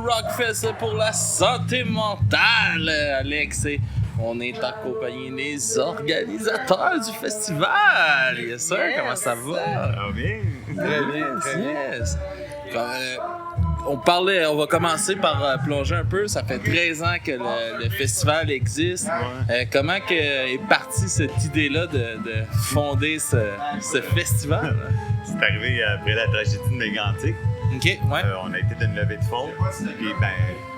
Rockfest pour la santé mentale, Alex. Et on est en compagnie des organisateurs du festival. Yes, sir. Comment ça va? Ça va bien. Très bien, très bien. On va commencer par plonger un peu. Ça fait 13 ans que le festival existe. Comment est partie cette idée-là de fonder ce festival? C'est arrivé après la tragédie de Mégantic. OK, ouais. On a été d'une levée de fonds. Puis,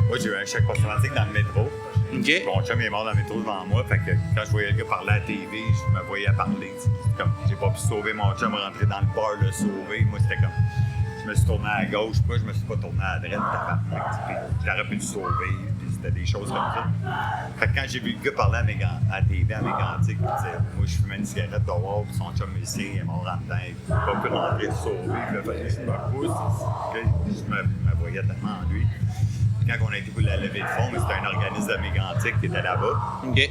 moi, j'ai eu un choc post-traumatique dans le métro. OK. Mon chum est mort dans le métro devant moi. Fait que quand je voyais le gars parler à la TV, je me voyais parler. Comme, j'ai pas pu sauver mon chum, rentrer dans le bar, le sauver. Moi, c'était comme. Je me suis tourné à gauche, moi, je me suis pas tourné à droite. J'aurais pu le sauver. Puis c'était des choses comme ça. Fait que quand j'ai vu le gars parler à la TV, à Mégantic, moi, je fumais une cigarette dehors, puis son chum ici, il est mort en dedans. Il n'a pas pu rentrer le sauver. Puis là, il fallait que je me pousse. Je me voyais tellement en lui. Puis quand on a été pour la levée de fonds, c'était un organisme de Mégantic qui était là-bas. OK.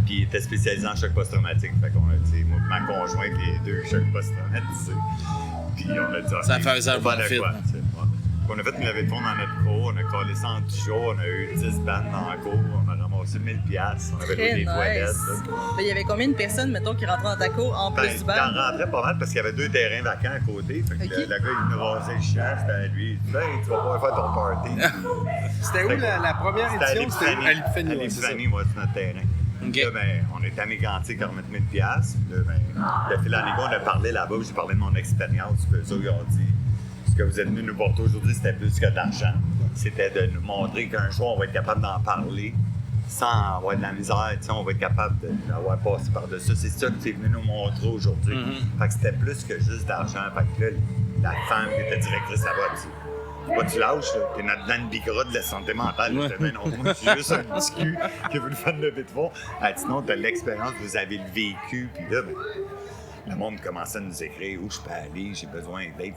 Puis il était spécialisé en choc post-traumatique. Fait qu'on a dit, moi, ma conjointe, les deux chocs post-traumatiques. Puis on a dit, ça fait un bon fit. On a fait une levée de fonds dans notre cour, on a collé ça en 10 jours, on a eu 10 bandes dans la cour, on a ramassé 1000$, on avait loué des toilettes. Il y avait combien de personnes, mettons, qui rentraient dans ta cour en plus du band? Il en rentrait pas mal parce qu'il y avait 2 terrains vacants à côté. Fait que le gars, il nous rasait le champ, c'était à lui. Il dit, tu vas pouvoir faire ton party. C'était où la première édition? C'était à l'Épiphanie. À l'Épiphanie, moi, c'est notre terrain. Okay. Là, on était à Mégantic à remettre 1000$. Là, le fil en aiguille, on a parlé là-bas, j'ai parlé de mon expérience. Puis eux autres, ils ont dit, ce que vous êtes venus nous porter aujourd'hui, c'était plus que de l'argent. C'était de nous montrer qu'un jour, on va être capable d'en parler sans avoir de la misère. On va être capable d'avoir passé par-dessus. C'est ça que tu es venu nous montrer aujourd'hui. Fait que c'était plus que juste d'argent. Fait que là, la femme qui était directrice là-bas, pas tu lâches, t'es notre Dan Bigra de la santé mentale. Ouais. Mais non, moi, je suis juste un petit cul qui a voulu faire une levée de fonds. Sinon, t'as l'expérience, vous avez le vécu. Puis là, le monde commençait à nous écrire où je peux aller, j'ai besoin d'aide.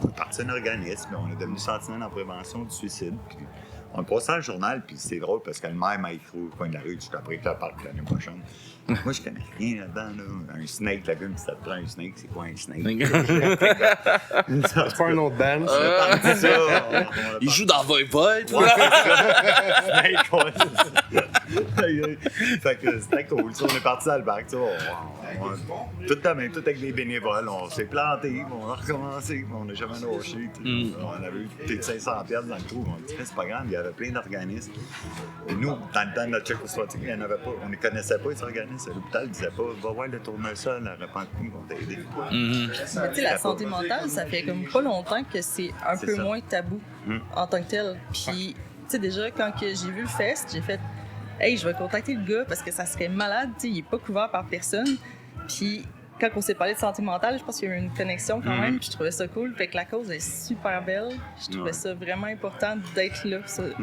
On est parti d'un organisme, on est devenu sentinelle en prévention du suicide. Puis on est passé dans le journal, puis c'est drôle parce que le maire m'a écrit au coin de la rue, je t'apprends que tu parles l'année prochaine. Moi, je connais rien là-dedans. Là. Un snake, la gueule, ça te prend un snake, c'est quoi un snake? C'est pas un autre band. Il joue dans Void Void. Snake, ouais. Fait que c'était cool. On est parti dans le bac, tout de même, tout avec des bénévoles. On s'est planté, on a recommencé, on n'a jamais lâché. On avait eu peut-être 500$ dans le trou. On dit, c'est pas grave, il y avait plein d'organismes. Et nous, dans le temps de notre check il n'y en avait pas. On ne connaissait pas ces organismes. L'hôpital ne disait pas, va voir le tournesol, la Repentigny, on va t'aider. Tu sais, la santé mentale, ça fait comme pas longtemps que c'est un peu moins tabou en tant que tel. Puis, tu sais, déjà, quand j'ai vu le fest, j'ai fait, hey, je vais contacter le gars parce que ça serait malade, tu sais, il n'est pas couvert par personne. Puis, quand on s'est parlé de santé mentale, je pense qu'il y a eu une connexion quand même, puis je trouvais ça cool. Fait que la cause est super belle. Je trouvais ça vraiment important d'être là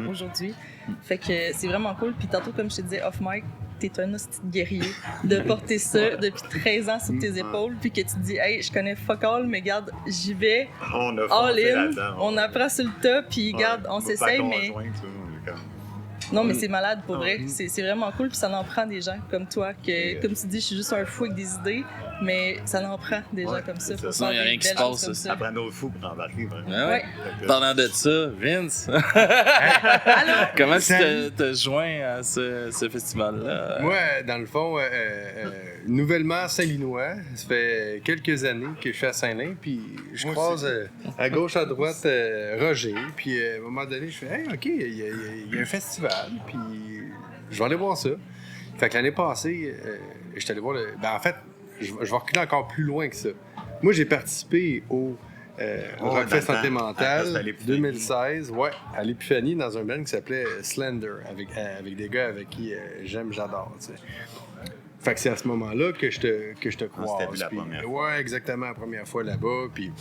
aujourd'hui. Fait que c'est vraiment cool. Puis tantôt, comme je te disais off-mic, t'es un petit guerrier de porter ça depuis 13 ans sur tes épaules, puis que tu te dis, hey, je connais fuck all, mais garde, j'y vais, on a all in, on apprend sur le tas, puis garde, on s'essaye, mais... Non, mais c'est malade, pour vrai. C'est vraiment cool, puis ça en prend des gens comme toi, que, comme tu dis, je suis juste un fou avec des idées, mais ça en prend des gens comme ça. Pour ça, il n'y a rien qui se passe. Ça prend d'autres fous pour embarquer, vraiment. Ouais. Parlant de ça, Vince, comment tu te joins à ce festival-là? Moi, dans le fond, nouvellement Saint-Linois, ça fait quelques années que je suis à Saint-Lin, puis je croise à gauche, à droite Roger, puis à un moment donné, je fais « Hey, OK, il y a un festival. » Puis je vais aller voir ça. Fait que l'année passée, je suis allé voir en fait, je vais reculer encore plus loin que ça. Moi, j'ai participé au Rockfest Santé Mentale 2016, à l'Épiphanie, dans un band qui s'appelait Slender, avec des gars avec qui j'adore. T'sais. Fait que c'est à ce moment-là que je te croise. C'était vu la première fois. Ouais, exactement, la première fois là-bas. Puis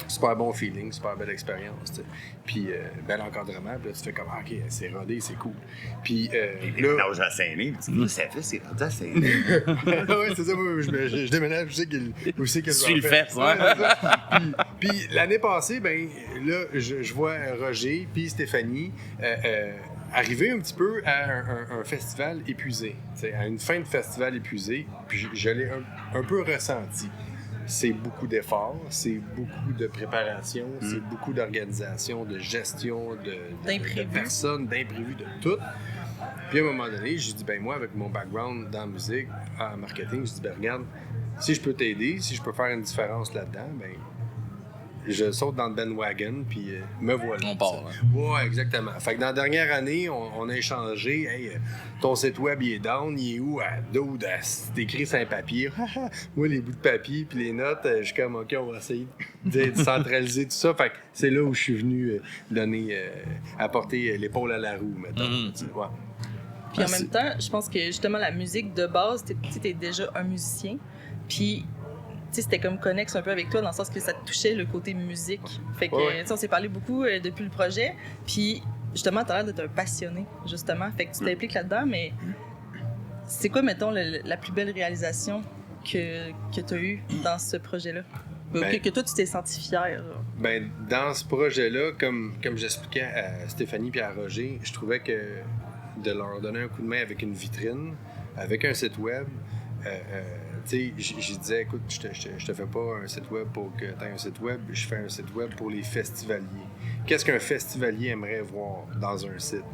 super bon feeling, super belle expérience. T'sais. Puis bel encadrement. Puis là, tu fais comme, OK, c'est rodé, c'est cool. Puis là, à Saint-Lin, ça fait, c'est rendu à Saint-Lin. Oui, c'est ça, moi, je déménage, je sais qu'il je suis le fait, Puis l'année passée, là, je vois Roger puis Stéphanie arriver un petit peu à un festival épuisé, à une fin de festival épuisé, puis je l'ai un peu ressenti. c'est beaucoup d'efforts, c'est beaucoup de préparation, c'est beaucoup d'organisation, de gestion, de personnes, d'imprévus, de tout. Puis à un moment donné, j'ai dit, ben moi, avec mon background dans la musique, en marketing, j'ai dit, ben regarde, si je peux t'aider, si je peux faire une différence là-dedans, ben je saute dans le bandwagon, puis me voilà. On part. Hein? Ouais, exactement. Fait que dans la dernière année, on a échangé. Hey, ton site web, il est down, il est où? C'est écrit sur un papier. Moi, les bouts de papier, puis les notes, je suis comme, OK, on va essayer de centraliser tout ça. Fait que c'est là où je suis venu apporter l'épaule à la roue, mettons. Ouais. Puis en même temps, je pense que justement, la musique de base, t'es déjà un musicien. Puis c'était comme connexe un peu avec toi dans le sens que ça te touchait le côté musique. Fait que on s'est parlé beaucoup depuis le projet. Puis justement, t'as l'air d'être un passionné, justement. Fait que tu t'impliques là-dedans, mais c'est quoi, mettons, la plus belle réalisation que tu as eue dans ce projet-là? Que toi, tu t'es senti fier? Ben, dans ce projet-là, comme j'expliquais à Stéphanie et à Roger, je trouvais que de leur donner un coup de main avec une vitrine, avec un site web, tu sais, je disais, écoute, je te fais pas un site web pour que tu aies un site web, je fais un site web pour les festivaliers. Qu'est-ce qu'un festivalier aimerait voir dans un site?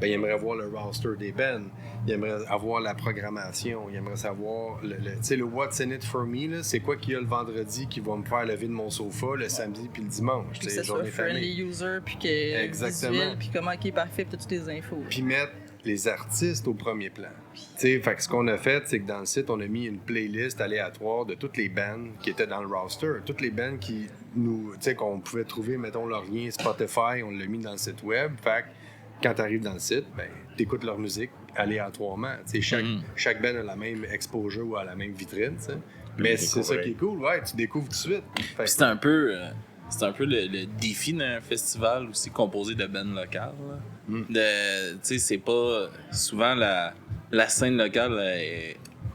Ben, il aimerait voir le roster des bands, il aimerait avoir la programmation, il aimerait savoir, tu sais, le What's in it for me, là, c'est quoi qu'il y a le vendredi qui va me faire lever de mon sofa le samedi puis le dimanche. Puis que ce soit friendly user, puis que visuel, puis comment il est parfait, puis toutes les infos. Puis mettre les artistes au premier plan. Fait que ce qu'on a fait, c'est que dans le site, on a mis une playlist aléatoire de toutes les bands qui étaient dans le roster. Toutes les bands qui qu'on pouvait trouver, mettons, leur lien Spotify, on l'a mis dans le site web. Fait que quand tu arrives dans le site, ben, tu écoutes leur musique aléatoirement. Chaque band a la même exposure ou a la même vitrine. T'sais. Mais c'est ça qui est cool, tu découvres tout de suite. C'est un peu... C'est un peu le défi d'un festival aussi composé de bands locales. C'est pas... Souvent, la scène locale,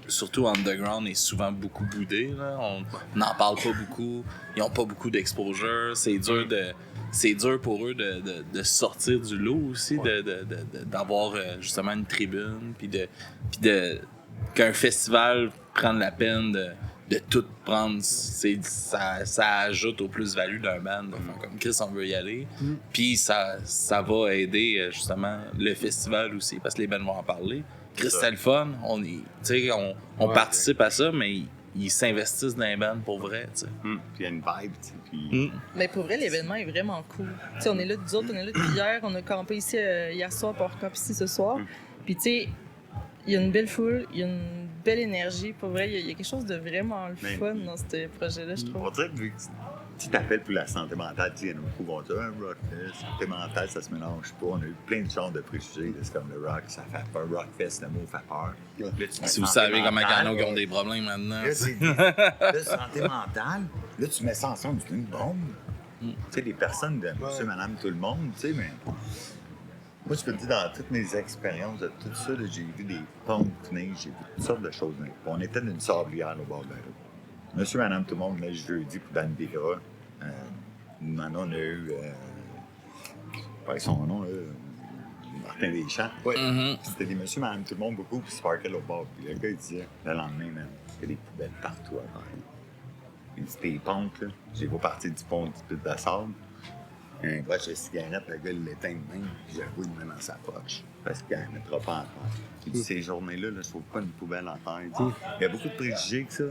surtout underground, est souvent beaucoup boudée. Là. On n'en parle pas beaucoup. Ils n'ont pas beaucoup d'exposure. C'est dur pour eux de sortir du lot aussi, d'avoir justement une tribune, puis qu'un festival prenne la peine de tout prendre, ça ajoute aux plus-values d'un band. Donc, comme Chris, on veut y aller. Puis ça va aider justement le festival aussi, parce que les bands vont en parler. Chris, c'est le fun. On participe à ça, mais ils s'investissent dans les bands pour vrai. Puis il y a une vibe. Puis... Mais pour vrai, l'événement est vraiment cool. T'sais, on est là depuis hier, on a campé ici hier soir, puis on recampe ici ce soir. Puis tu sais, il y a une belle foule, il y a une belle énergie. Pour vrai, il y a quelque chose de vraiment fun dans ce projet-là, je trouve. On dirait que tu t'appelles pour la santé mentale, il y en a beaucoup qui vont dire un rockfest, santé mentale, ça se mélange pas. On a eu plein de genres de préjugés. C'est comme le rock, ça fait peur. Rockfest, le mot fait peur. Là, si vous savez comment il y en a qui ont des problèmes maintenant. Là, santé mentale, là, tu mets ça ensemble, c'est une bombe. Tu sais, les personnes de monsieur, madame, tout le monde, tu sais, mais. Moi, je peux te dire, dans toutes mes expériences de tout ça, là, j'ai vu des pompes venir, j'ai vu toutes sortes de choses venir. On était dans une sablière au bord de la route. Monsieur, madame, tout le monde, le jeudi pour Dan Bigra. Maintenant, on a eu. Pas son nom, là. Martin Deschamps. C'était des monsieur, madame, tout le monde, beaucoup, puis Sparkle au bord. Puis le gars, il disait, le lendemain, man, il y a des poubelles partout à terre. Il dit, tes pompes, là. J'ai pas parti du pont du pit de sable. Un broche de cigarette, le gars, il l'éteint de même, puis j'avoue, il le met dans sa poche. Parce qu'il ne mettra pas en terre. Il dit, ces journées-là, je trouve pas une poubelle en terre. Il y a beaucoup de préjugés que ça.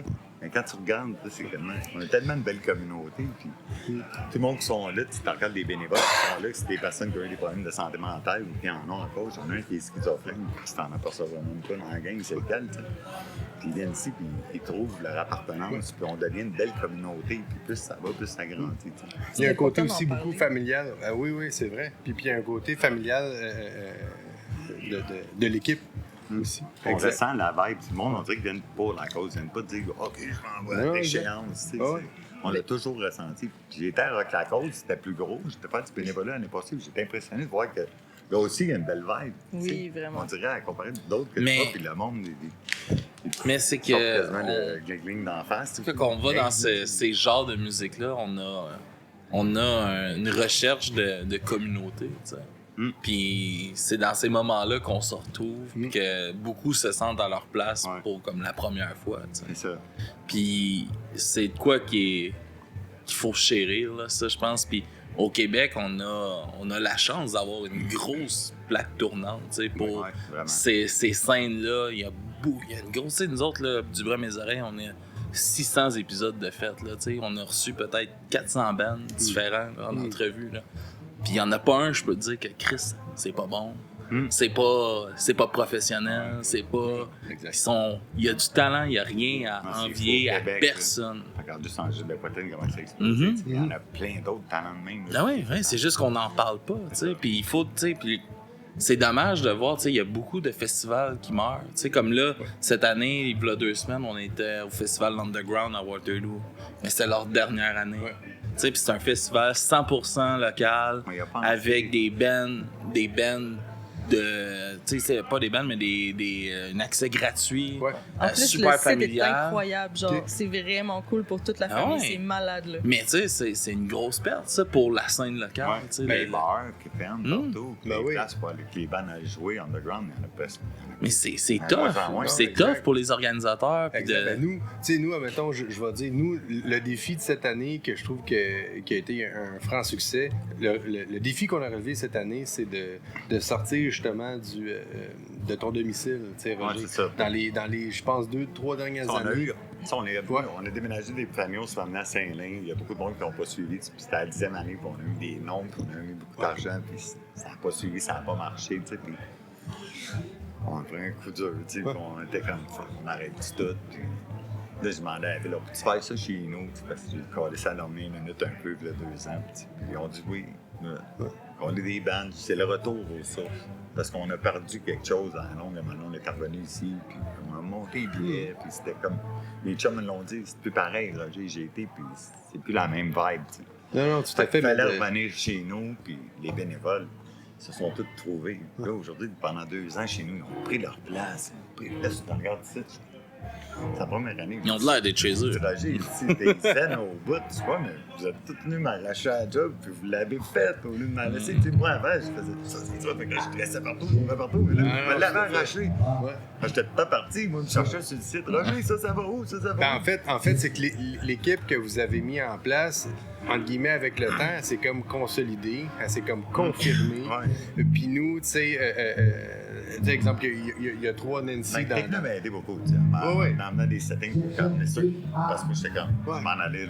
Mais quand tu regardes, c'est tellement... On a tellement de belles communautés. Puis tout le monde qui sont là, tu regardes des bénévoles qui sont là, que c'est des personnes qui ont eu des problèmes de santé mentale ou qui en ont en cause. Il y en a un qui est schizophrène, puis tu t'en aperçois même pas dans la gang, c'est lequel, tu sais. Puis ils viennent ici, puis ils trouvent leur appartenance, puis on devient une belle communauté, puis plus ça va, plus ça grandit. Il y a un côté aussi beaucoup familial. Oui, c'est vrai. Puis il y a un côté familial de l'équipe. Aussi. On ressent la vibe du monde, on dirait qu'ils viennent pas la cause, ils viennent pas dire OK, je m'en vais à l'échéance. On l'a toujours ressenti. J'ai été à Rock la Côte, c'était plus gros, j'étais fait du bénévolat l'année passée, j'étais impressionné de voir que là aussi il y a une belle vibe. Oui, vraiment. On dirait à comparer d'autres que ça, puis le monde mais c'est que le giggling d'en face. Quand on va dans ces genres de musique-là, on a une recherche de communauté, tu sais. Puis c'est dans ces moments-là qu'on se retrouve, que beaucoup se sentent à leur place pour comme la première fois. C'est ça. Puis c'est de quoi qu'il faut chérir, là, ça, je pense. Puis au Québec, on a la chance d'avoir une grosse plaque tournante, tu sais, pour ces scènes-là. Il y a une grosse... Tu sais, nous autres, là, du bras mes oreilles, on est 600 épisodes de fête, là, tu sais. On a reçu peut-être 400 bands différents là, en entrevue, là. Puis il n'y en a pas un, je peux te dire, que Chris, c'est pas bon. C'est pas professionnel, c'est pas... Il y a du talent, il n'y a rien à envier à personne. Regarde juste en Gilles de Poitrine, comment ça explose. Il y en a plein d'autres talents de même. Ah oui, c'est juste qu'on n'en parle pas, tu sais. Puis il faut, tu sais, puis c'est dommage de voir, tu sais, il y a beaucoup de festivals qui meurent. Tu sais, comme là, cette année, il y a 2 semaines, on était au festival Underground à Waterloo. Mais c'était leur dernière année. Tu sais, puis c'est un festival 100% local, avec des bands de, tu sais, c'est pas des bands, mais un accès gratuit, en plus, super le site familial. est incroyable, genre, c'est vraiment cool pour toute la famille, c'est malade, là. Mais tu sais, c'est une grosse perte, ça, pour la scène locale, tu sais. Les bars qui ferment partout, les places pour aller avec les bands à jouer underground, il y en a presque. Mais c'est tough, c'est tough pour les organisateurs. Nous, admettons, je vais dire, nous, le défi de cette année que je trouve qui a été un franc succès, le défi qu'on a relevé cette année, c'est de sortir justement de ton domicile, tu sais, Roger. Dans les, je pense, 2-3 dernières années. On a déménagé des familles, on s'est amené à Saint-Lin. Il y a beaucoup de monde qui n'ont pas suivi. Puis c'était la 10e année, puis on a eu des noms, puis on a eu beaucoup d'argent, puis ça n'a pas suivi, ça n'a pas marché, tu sais. Puis on a pris un coup dur, tu sais, puis on était comme ça, on arrête tout. Puis là, je demandais à la ville, tu fais ça chez nous, parce que j'ai collé ça à l'emmener une minute un peu, il y a 2 ans. Puis ils ont dit oui. On est des bandes, c'est le retour aux sources. Parce qu'on a perdu quelque chose à la longue. Maintenant, on est revenu ici, puis on a monté les billets, puis c'était comme... Les chums me l'ont dit, c'est plus pareil, Roger, j'ai été, puis c'est plus la même vibe, tu sais. Non, tout à fait. Il fallait revenir chez nous, puis les bénévoles se sont tous trouvés. Là, aujourd'hui, pendant 2 ans, chez nous, ils ont pris leur place. Là, tu regardes ici, c'est la première année. Ils ont de l'air d'être chez eux. Roger, ici, des scènes au bout, tu vois, mais vous êtes tous venus m'arracher à la job, puis vous l'avez fait au lieu de m'en laisser. Tu sais, moi, avant, je faisais ça, c'est ça, fait que je te laissais partout, je vais partout, mais là, je me l'avais arraché. J'étais pas parti, moi, me cherchais sur le site. Roger, ça va où, ça va où? En fait, c'est que l'équipe que vous avez mis en place, entre guillemets, avec le temps, c'est comme consolidé, c'est comme confirmé. Puis nous, tu sais, exemple, il y a 3 Nancy dans... Techno m'a aidé beaucoup, tu sais, en amenant des settings pour calmer ça. Parce que j'étais comme, je m'en allais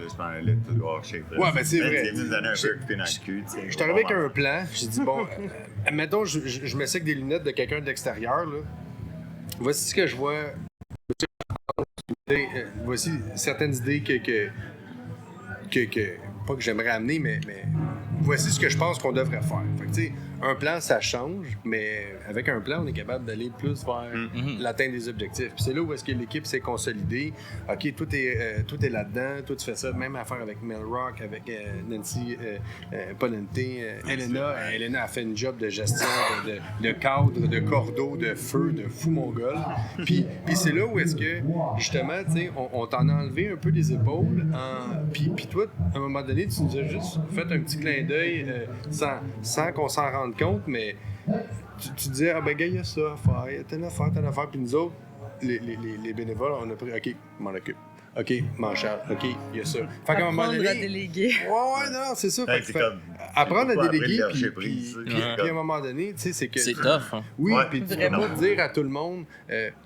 tout hors shape. Ouais, ben c'est vrai. C'est venu me donner un peu coupé dans le cul, tu sais. Je suis arrivé avec un plan, j'ai dit, bon, mettons, je me sais que des lunettes de quelqu'un de l'extérieur, là. Voici ce que je vois. Voici certaines idées que pas que j'aimerais amener, mais voici ce que je pense qu'on devrait faire. Fait que, tu sais, un plan, ça change, mais avec un plan, on est capable d'aller plus vers l'atteinte des objectifs. Puis c'est là où est-ce que l'équipe s'est consolidée. OK, tout est là-dedans, tout se fait ça. Même affaire avec Mel Rock, avec Nancy, pas Nancy, Elena. Elena a fait une job de gestion, de cadre, de cordeau, de feu, de fou mongol. Puis c'est là où est-ce que, justement, tu sais, on t'en a enlevé un peu des épaules. Puis toi, à un moment donné, tu nous as juste fait un petit clin d'œil sans qu'on s'en rende compte, mais tu disais, ah ben gars, il y a ça à faire, il y a telle affaire, puis nous autres, les bénévoles, on a pris, OK, m'en occupe. OK, m'en charge. OK, il y a ça. Fait qu'à un moment donné... Apprendre à déléguer. Ouais, non, c'est ça. C'est comme... Apprendre à déléguer, puis à un moment donné, tu sais, c'est que... C'est tough, hein? Oui, puis tu peux pas dire à tout le monde,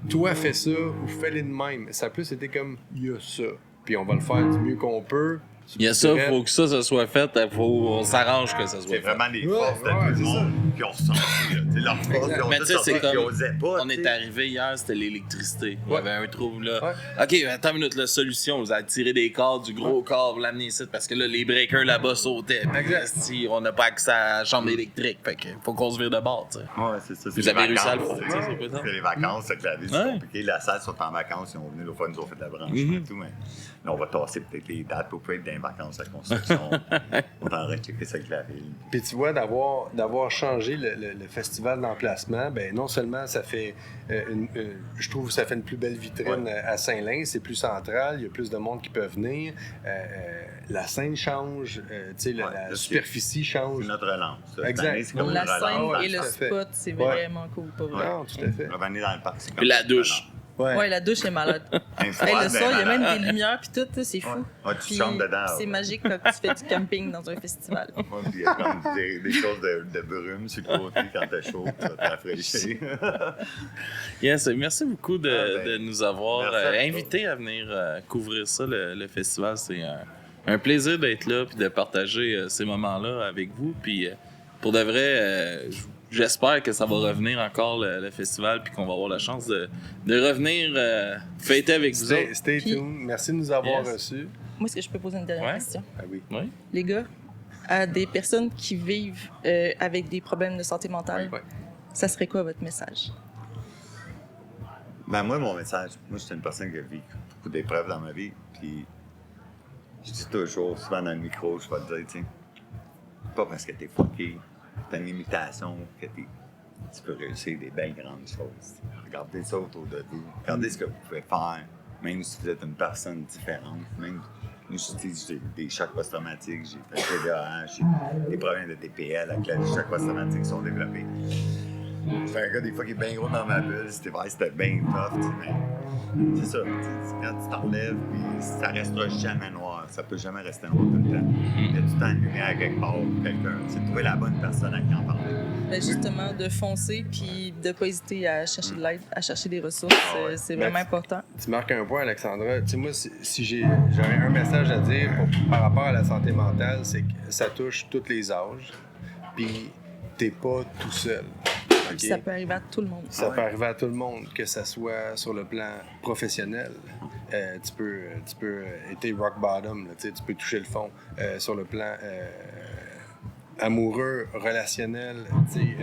toi, fais ça, ou fais-le de même. Ça a plus été comme, il y a ça, puis on va le faire du mieux qu'on peut. Il y a ça, il faut que ça soit fait, on s'arrange que ça soit fait. C'est vraiment les forces de tout le monde qui ont ressenti. Leur force, mais tu sais, c'est comme, pas, on est arrivé hier, c'était l'électricité. Il y avait un trou là. OK, attends une minute, la solution, vous avez tiré des cordes, du gros corps, vous l'amenez ici, parce que là, les breakers là-bas sautaient. Puis on n'a pas accès à la chambre électrique, fait qu'il faut qu'on se vire de bord, tu sais. Ouais, c'est ça. Vous avez réussi à le faire, c'est les vacances, c'est que la vie, c'est compliqué. La salle sont en vacances, ils ont venu l'autre fois, nous ont fait de la branche et tout, mais là, on va tasser peut-être les dates pour peut être dans les vacances à construction. On va en checker ça avec la ville. Puis tu vois, d'avoir changé le festival d'emplacement, ben non seulement ça fait je trouve que ça fait une plus belle vitrine à Saint-Lin, c'est plus central, il y a plus de monde qui peut venir, la scène change, tu sais, la superficie change. C'est notre relance. Exact. C'est comme la une relance. scène et le spot, c'est vraiment cool pour eux. Non, tout à fait. On va venir dans le parc. Puis la douche. Ouais, la douche est malade. Un soir, Hey, le ben, soir, il y a malade. même des lumières puis tout, là, c'est fou. Ouais, tu Puis chantes dedans. c'est magique quand tu fais du camping dans un festival. Ouais, puis il y a comme des choses de brume sur le côté quand t'es chaud, ça te rafraîchit. Yes, merci beaucoup de nous avoir merci à toi. invités à venir couvrir ça, le festival. C'est un plaisir d'être là et de partager ces moments-là avec vous. Puis pour de vrai, j'espère que ça va revenir encore le festival puis qu'on va avoir la chance de revenir fêter avec vous autres. Stay Puis- tuned. Merci de nous avoir Yes. reçus. Moi, est-ce que je peux poser une dernière Ouais. question? Ah oui. Oui? Les gars, à des personnes qui vivent avec des problèmes de santé mentale, Ouais. ça serait quoi votre message? Ben moi, mon message, moi, je suis une personne qui a vécu beaucoup d'épreuves dans ma vie, puis je dis toujours, souvent dans le micro, je vais te dire, tu sais, pas parce que t'es fucké, t'as une limitation, que tu peux réussir des belles grandes choses. Regardez ça autour de vous, regardez ce que vous pouvez faire, même si vous êtes une personne différente, même j'ai des chocs post-traumatiques, j'ai fait TDAH, j'ai des problèmes de TPL avec les chocs post-traumatiques qui sont développés. Je fais un gars des fois qui est bien gros dans ma bulle, c'était bien tough, tu sais, mais c'est ça, quand tu t'enlèves, puis ça restera jamais noir, ça peut jamais rester noir tout le temps. Il y a tout le temps une lumière quelque part, quelqu'un, c'est trouver la bonne personne à qui en parler. Ben, justement, de foncer puis de pas hésiter à chercher de l'aide, à chercher des ressources, c'est vraiment Ben, important. Tu marques un point, Alexandra. Tu sais, moi, si j'aurais un message à dire par rapport à la santé mentale, c'est que ça touche tous les âges, puis t'es pas tout seul. OK? Puis ça peut arriver à tout le monde. Ça peut arriver à tout le monde, que ça soit sur le plan professionnel. Tu peux être rock bottom, là, tu sais, tu peux toucher le fond. Sur le plan amoureux, relationnel, tu sais,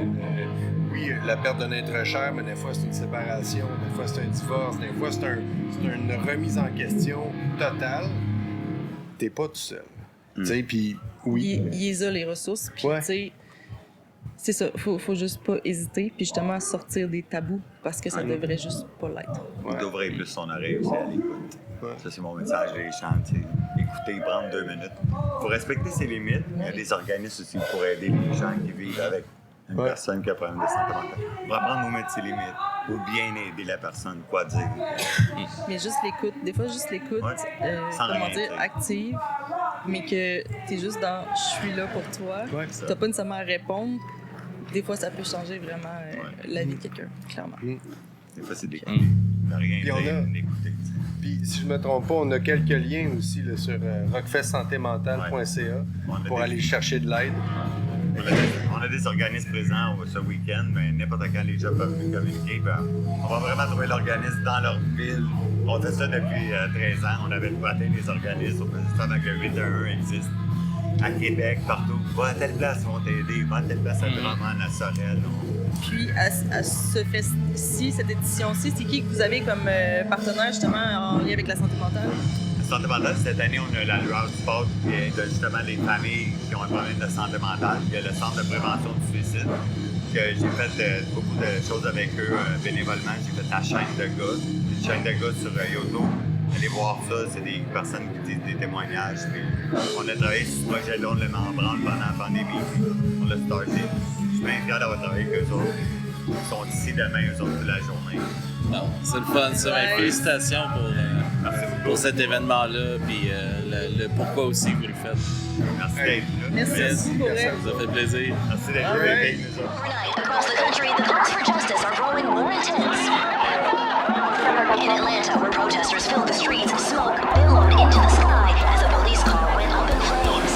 oui, la perte d'un être cher, mais des fois c'est une séparation, des fois c'est un divorce, des fois c'est une remise en question totale. T'es pas tout seul. Tu sais, puis oui. Il les a les ressources, puis Ouais. tu sais, c'est ça, faut juste pas hésiter, puis justement à sortir des tabous, parce que ça devrait juste pas l'être. Il d'ouvrir plus son oreille aussi à l'écoute. Ouais. Ça, c'est mon message des chants, tu sais. Écouter, prendre 2 minutes. Il faut respecter ses limites. Il y a des organismes aussi pour aider les gens qui vivent avec une Ouais. personne qui a un problème de santé mentale. Il faut apprendre à nous mettre ses limites, ou bien aider la personne, quoi dire. Mais juste l'écoute, des fois juste l'écoute, Ouais. Sans comment rien dire, dire. active, mais que t'es juste dans « je suis là pour toi Ouais. t'as pas nécessairement à répondre. Des fois, ça peut changer vraiment la vie de quelqu'un, clairement. Des fois, c'est d'écouter. De rien Puis on dire, a- d'écouter. Puis, si je me trompe pas, on a quelques liens aussi là, sur rockfestsantémentale.ca On a pour des- aller chercher de l'aide. On a des organismes présents ce week-end, mais n'importe quand les gens peuvent nous communiquer. Ben, on va vraiment trouver l'organisme dans leur ville. On fait ça depuis 13 ans. On avait atteint les organismes. On faisait ça avec le 811 existe. À Québec, partout. Va à telle place, ils vont t'aider. Va à telle place à Drummond, à Sorel. Puis, à ce fest-ci, cette édition-ci, c'est qui que vous avez comme partenaire justement en lien avec la santé mentale? Santé mentale, cette année, on a la lueur du sport qui vient de justement les familles qui ont un problème de santé mentale. Il y a le centre de prévention du suicide, que j'ai fait beaucoup de choses avec eux bénévolement. J'ai fait la chaîne de gars, une chaîne de gars sur YouTube. Allez voir ça, c'est des personnes qui disent des témoignages. Puis on a travaillé sur ce projet-là, on l'a mis en branle pendant la pandémie. On l'a starté. Je suis bien fier d'avoir travaillé avec eux autres. Ils sont ici demain, eux autres, toute la journée. Non, c'est le fun, ça. Ben, Ouais. félicitations Merci beaucoup. pour cet événement-là, puis le pourquoi aussi vous le faites. Merci d'être là. Merci beaucoup pour Ça elle. nous a fait plaisir. Merci d'être All là right. avec nous autres. Overnight, across the country, the calls for justice are growing more intense. In Atlanta, where protesters filled the streets, smoke billowed into the sky as a police car went up in flames.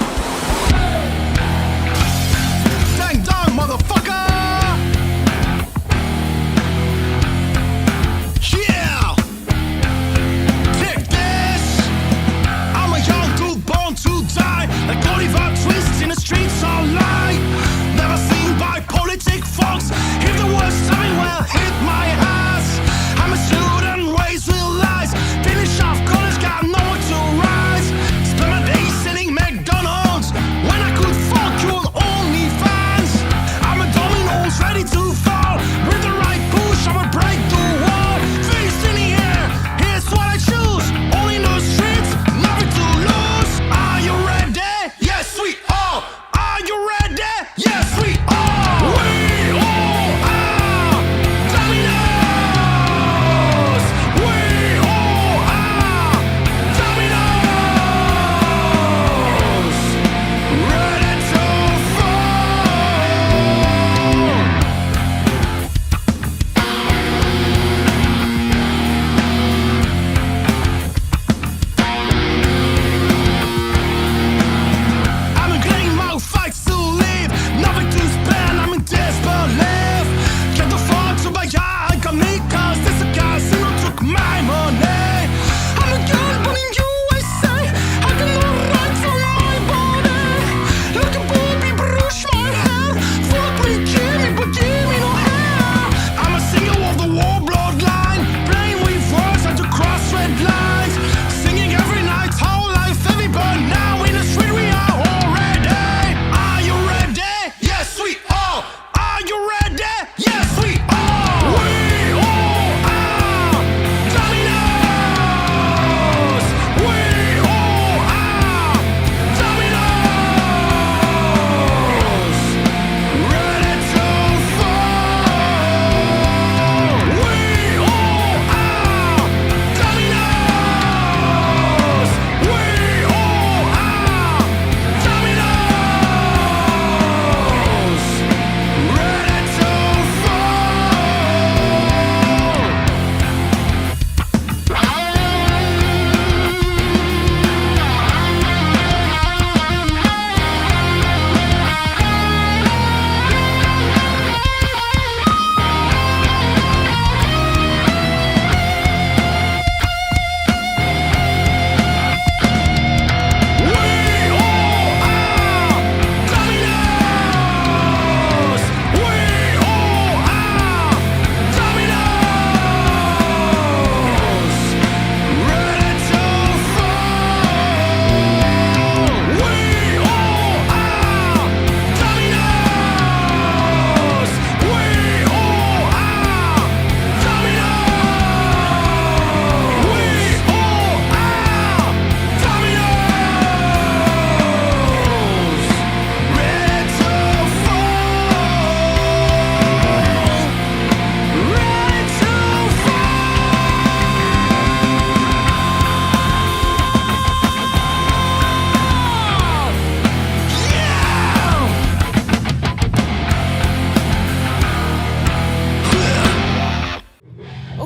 Dang dong, motherfucker! Yeah! Take this! I'm a young dude born to die. Like Oliver Twist in the streets all night. Never seen by politic folks. If the worst time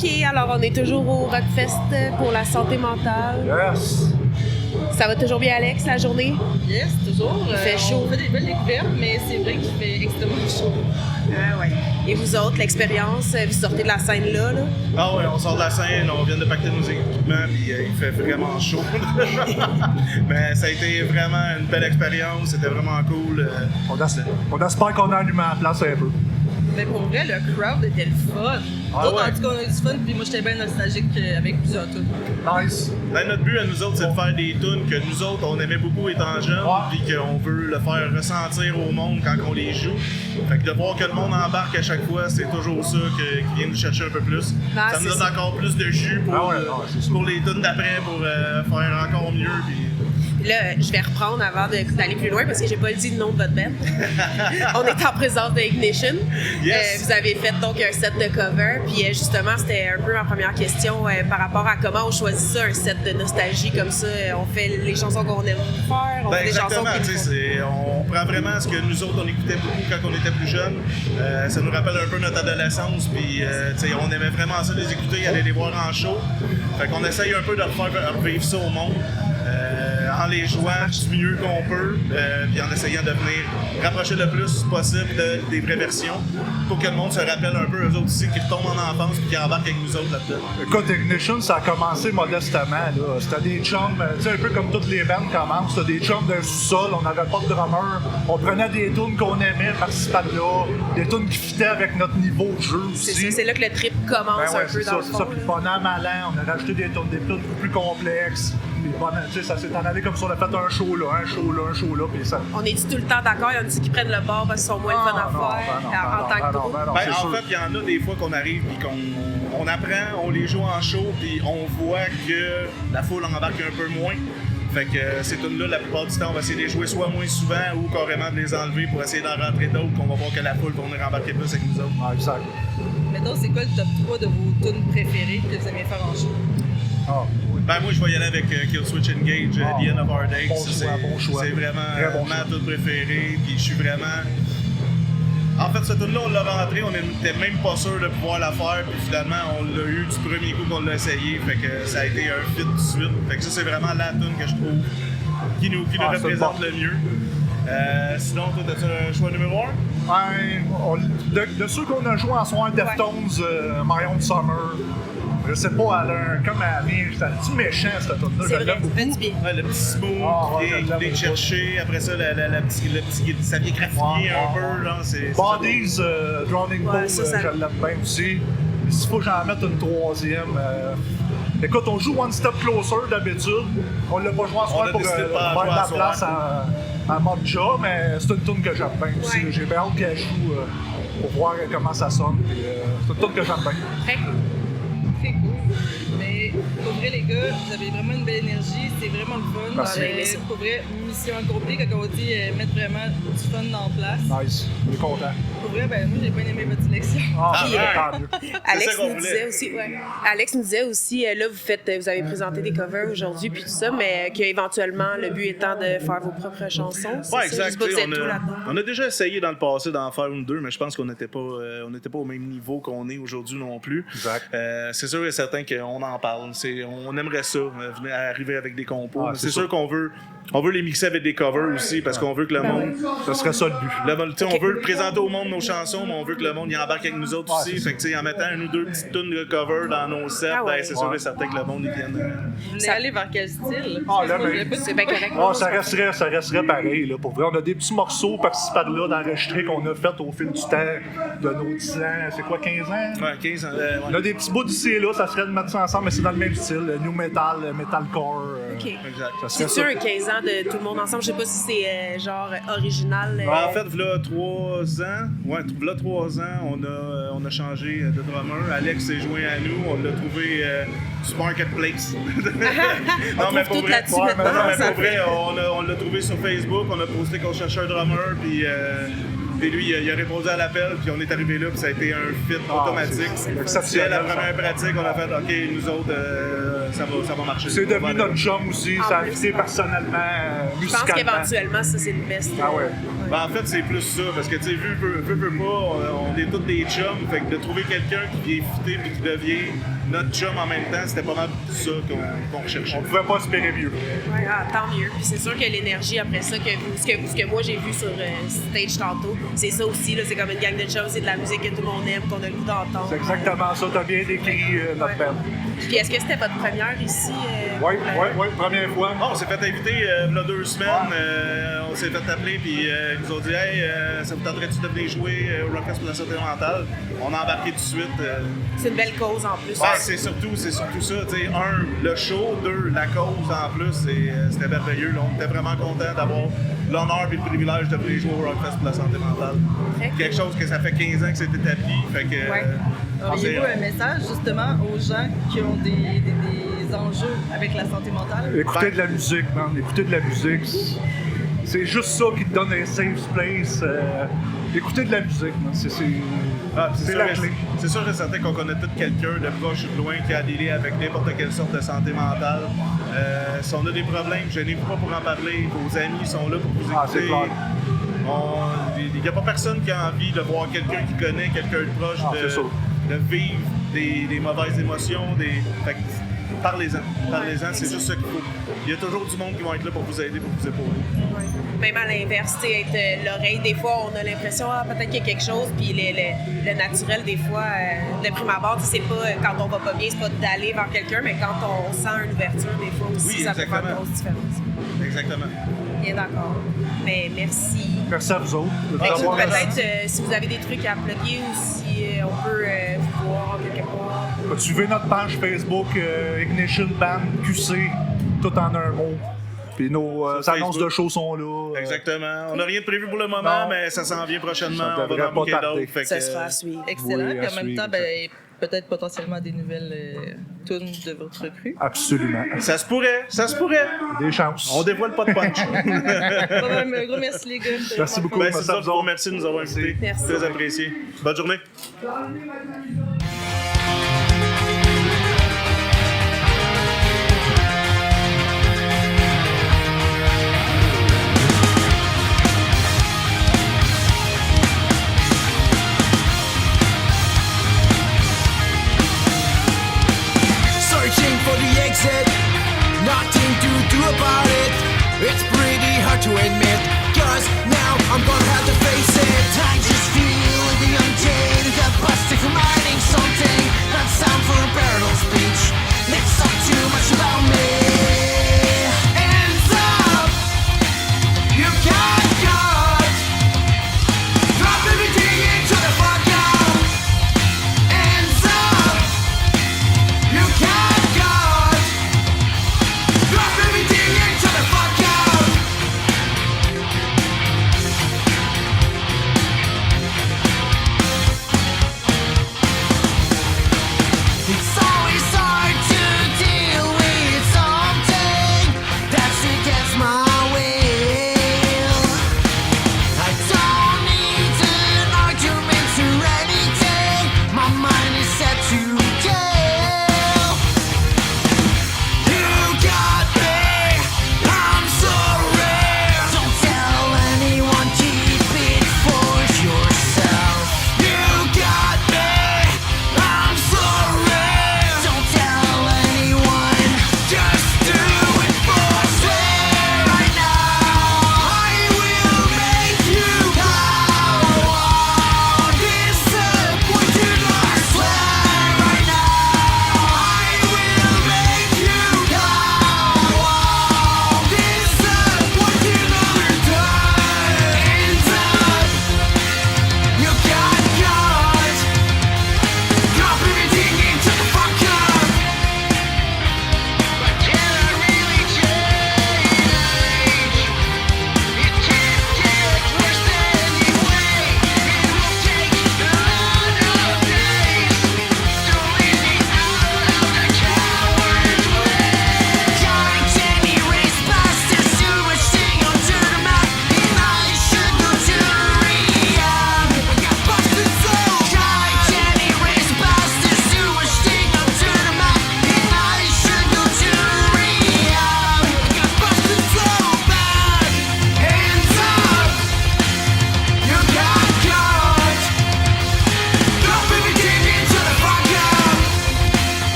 OK, alors on est toujours au Rockfest pour la santé mentale. Yes! Ça va toujours bien, Alex, la journée? Yes, toujours. Il fait chaud. On fait des belles découvertes, mais c'est vrai qu'il fait extrêmement chaud. Ah ouais. Et vous autres, l'expérience, vous sortez de la scène là? Ah ouais, on sort de la scène, on vient de pacter nos équipements, puis il fait vraiment chaud. Mais ça a été vraiment une belle expérience, c'était vraiment cool. On espère qu'on a allumé la place un peu. Mais pour vrai, le crowd était le fun. Ah D'autres, ouais. en tout cas, on a eu du fun, puis moi, j'étais bien nostalgique avec plusieurs tunes. Nice. Ben, notre but à nous autres, c'est de faire des tunes que nous autres, on aimait beaucoup étant jeunes, puis qu'on veut le faire ressentir au monde quand on les joue. Fait que de voir que le monde embarque à chaque fois, c'est toujours ça qui vient nous chercher un peu plus. Ah, ça nous c'est donne encore plus de jus pour, pour les tunes d'après, pour faire encore mieux. Puis... Là, je vais reprendre avant d'aller plus loin parce que j'ai pas dit le nom de votre band. On est en présence de Ignition. Yes. Vous avez fait donc un set de cover, puis justement, c'était un peu ma première question par rapport à comment on choisit ça, un set de nostalgie comme ça. On fait les chansons qu'on aime faire, on fait des chansons exactement, qui nous font... on prend vraiment ce que nous autres, on écoutait beaucoup quand on était plus jeunes. Ça nous rappelle un peu notre adolescence, puis on aimait vraiment ça, les écouter, aller les voir en show. Fait qu'on essaye un peu de revivre ça au monde. En les jouant du mieux qu'on peut, puis en essayant de venir rapprocher le plus possible des vraies versions pour que le monde se rappelle un peu eux autres aussi, qui retombent en enfance et qui embarquent avec nous autres là-dedans. Écoute, Ignition, ça a commencé modestement. Là. C'était des chums, tu sais, un peu comme toutes les bandes commencent, c'était des chums d'un sous-sol, on n'avait pas de drummer, on prenait des tunes qu'on aimait par-ci par-là, des tunes qui fitaient avec notre niveau de jeu aussi. C'est là que le trip commence un peu dans le fond. C'est ça, puis pendant malin, on a rajouté des tunes beaucoup plus complexes. Tu sais, ça s'est en allé comme si on a fait un show là, puis ça... On est tout le temps d'accord, il y en a qui prennent le bord parce qu'ils sont moins le fun à faire en tant que groupe. En fait, il y en a des fois qu'on arrive et qu'on apprend, on les joue en show, puis on voit que la foule en embarque un peu moins. Fait que ces tunes-là, la plupart du temps, on va essayer de les jouer soit moins souvent ou carrément de les enlever pour essayer d'en rentrer d'autres, qu'on va voir que la foule va venir embarquer plus avec nous autres. Ouais, exact. Mettons, c'est quoi le top 3 de vos tunes préférées que vous aimez faire en show? Ben moi, je vais y aller avec Killswitch Engage, The End of Our Days. Bon choix. C'est vraiment ma tune préférée, puis je suis vraiment... En fait, cette tune-là, on l'a rentrée, on n'était même pas sûr de pouvoir la faire, puis finalement, on l'a eu du premier coup qu'on l'a essayé, fait que ça a été un fit tout de suite. Fait que ça, c'est vraiment la tune que je trouve qui nous représente le mieux. Sinon, toi, t'as-tu un choix numéro 1? De ceux qu'on a joué en soir, Deftones, My Own Summer, je sais pas, comme à venir, c'est un petit méchant cette tune-là, C'est vrai, ça fait du bien. Ouais, le petit smooth, qui est cherché, après ça, ça vient graffier un peu, genre, c'est... Bodies, Drowning Pool, Ouais, ça, je l'aime bien aussi. S'il faut que j'en mette une troisième... Écoute, on joue One Step Closer d'habitude. On l'a pas joué en soir pour faire de la place en mode chat, mais c'est une tune que j'aime bien aussi. Ouais. J'ai bien hâte qu'elle joue pour voir comment ça sonne. Puis, c'est une tune que j'aime bien. Très cool. Très cool. Mais pour vrai, les gars, vous avez vraiment une belle énergie. C'est vraiment le fun. Merci. Pour vrai, mission accomplie quand on dit mettre vraiment du fun dans la place. Nice, on est content. Pour vrai, ben moi, j'ai bien aimé votre sélection. Tant mieux. Alex ça qu'on nous voulait. disait aussi, Alex nous disait aussi, là, vous avez présenté des covers aujourd'hui puis tout ça, mais qu'éventuellement, le but étant de faire vos propres chansons. C'est Ouais, ça? exact. Je sais pas si vous êtes tout là-dedans. On a déjà essayé dans le passé d'en faire une ou deux, mais je pense qu'on n'était pas au même niveau qu'on est aujourd'hui non plus. Exact. C'est sûr et certain qu'on en parle. On aimerait ça, venir arriver avec des compos. Ah, Mais c'est c'est sûr qu'on veut les mixer avec des covers aussi parce qu'on veut que le monde. Ce serait ça le but. On veut présenter au monde nos chansons, mais on veut que le monde y embarque avec nous autres aussi. Fait que, en mettant une ou deux petites tunes de cover dans nos sets, c'est sûr et certain que le monde y vienne. Vous voulez aller vers quel style? C'est bien correct. Ça resterait pareil. Là, pour vrai. On a des petits morceaux par-ci par-là d'enregistrés qu'on a fait au fil du temps de nos 10 ans. C'est quoi, 15 ans? Ouais, 15 ans. On a des petits bouts d'ici et là, ça serait de mettre ça ensemble, mais c'est dans le même style. New metal, metalcore. OK. Exact. Ça serait C'est ça. sûr, 15 ans de tout le monde ensemble. Je sais pas si c'est genre original. En fait, v'là 3 ans, on a changé de drummer. Alex s'est joint à nous, on l'a trouvé sur Marketplace. On trouve tout là-dessus maintenant. Pour vrai, on l'a trouvé sur Facebook, on a posté qu'on cherchait un drummer, puis lui, il a répondu à l'appel, puis on est arrivé là, puis ça a été un fit automatique. C'est la première pratique, on a fait, OK, nous autres, ça va marcher. C'est devenu notre chum aussi, ça a fité personnellement, Je pense musicalement. qu'éventuellement, ça, c'est le best. Ah ouais. Ben, en fait, c'est plus ça, parce que, tu sais, vu pas, on est tous des chums, fait que de trouver quelqu'un qui vient fitter puis qui devient notre chum en même temps, c'était pas mal ça qu'on recherchait. On pouvait pas espérer mieux. Ouais, tant mieux. Puis c'est sûr que l'énergie après ça, ce que moi j'ai vu sur stage tantôt, c'est ça aussi, là, c'est comme une gang de chums, c'est de la musique que tout le monde aime, qu'on a le goût d'entendre. C'est exactement ça, t'as bien décrit notre band. Puis est-ce que c'était votre première ici? Oui, première fois. On s'est fait inviter il y a 2 semaines, on s'est fait appeler, puis ils nous ont dit « Hey, ça vous tenterait-tu de venir jouer au Rockfest pour la santé mentale? » On a embarqué tout de suite. C'est une belle cause en plus. Ouais, c'est surtout ça. T'sais, 1, le show, 2, la cause en plus, c'était merveilleux. Là. On était vraiment contents d'avoir l'honneur et le privilège de venir jouer au Rockfest pour la santé mentale. Quelque chose que ça fait 15 ans que c'est établi. Fait que, auriez-vous un message justement aux gens qui ont des enjeux avec la santé mentale? Écoutez de la musique, man. Écoutez de la musique. C'est juste ça qui te donne un safe place. Écoutez de la musique, man. C'est la clé. C'est sûr et certain qu'on connaît tous quelqu'un de proche ou de loin qui a délai avec n'importe quelle sorte de santé mentale. Si on a des problèmes, gênez-vous pas pour en parler. Vos amis sont là pour vous écouter. C'est clair. Il n'y a pas personne qui a envie de voir quelqu'un qui connaît, quelqu'un de proche, de vivre des mauvaises émotions. Fait que, parlez-en, c'est juste ça qu'il faut. Il y a toujours du monde qui va être là pour vous aider, pour vous épauler. Ouais. Même à l'inverse, être l'oreille, des fois, on a l'impression, peut-être qu'il y a quelque chose, puis le naturel, des fois, de prime abord, c'est pas, quand on va pas bien, c'est pas d'aller vers quelqu'un, mais quand on sent une ouverture, des fois aussi, ça peut faire une grosse différence. Exactement. Bien d'accord. Mais merci. Merci à vous autres. Peut-être, si vous avez des trucs à plugger ou si on peut vous voir quelque part. Suivez notre page Facebook Ignition Band QC, tout en un mot. Puis nos annonces de shows sont là. Exactement. On n'a rien de prévu pour le moment, mais ça s'en vient prochainement. Ça on va en booker d'autres. Ça sera à suivre. Excellent. Oui, Puis en même temps, peut-être potentiellement des nouvelles tunes de votre cru. Absolument. Ça se pourrait. Des chances. On dévoile pas de punch. Un gros merci les gars. Merci beaucoup. C'est ça, merci de nous avoir invités. Merci. Très apprécié. Bonne journée. Searching for the exit, nothing to do about it. It's pretty hard to admit, cause now I'm gonna have to face it. I just feel the untamed capacity for writing something that sound for a parallel speech. It's not too much about me. Hands up, you got God. Drop everything into the fuck out. Hands up, you got God. Drop everything into the fuck out.